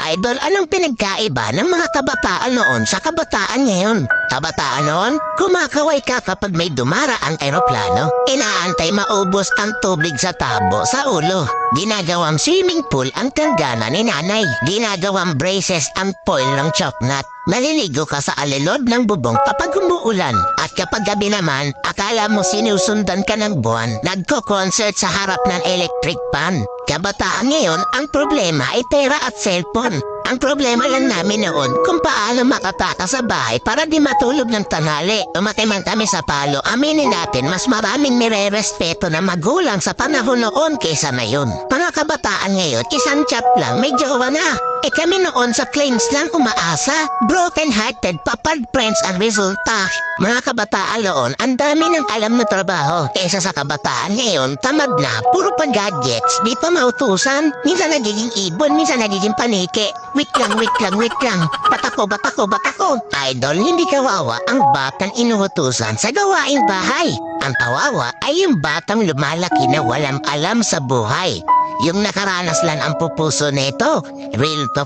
Idol, anong pinagkaiba ng mga kabataan noon sa kabataan ngayon? Kabataan noon, kumakaway ka kapag may dumaraang eroplano. Inaantay maubos ang tubig sa tabo sa ulo. Ginagawang swimming pool ang tanggana ni nanay. Ginagawang braces ang foil ng choknat. Maliligo ka sa alilod ng bubong kapag umuulan. At kapag gabi naman, akala mo sinusundan ka ng buwan. Nagko-concert sa harap ng electric pan. Kabataan ngayon, ang problema ay pera at cellphone. Ang problema lang namin noon kung paano makataka sa bahay para di matulog ng tanghali. Umati man kami sa palo, aminin natin mas maraming nire-respeto na magulang sa panahon noon kaysa ngayon. Mga kabataan ngayon, isang chat lang, may jowa na. Kami noon sa claims lang umaasa. Broken-hearted, papad friends ang resulta. Mga kabataan noon, ang dami ng alam na trabaho. Kaysa sa kabataan ngayon, tamad na, puro pa gadgets, di pa mautusan. Minsan nagiging ibon, minsan nagiging paniki. Wait lang. Batako. Idol, hindi kawawa ang batang inuutusan sa gawaing bahay. Ang kawawa ay yung batang lumalaki na walang alam sa buhay. Yung nakaranas lang ang pupuso nito. Real talk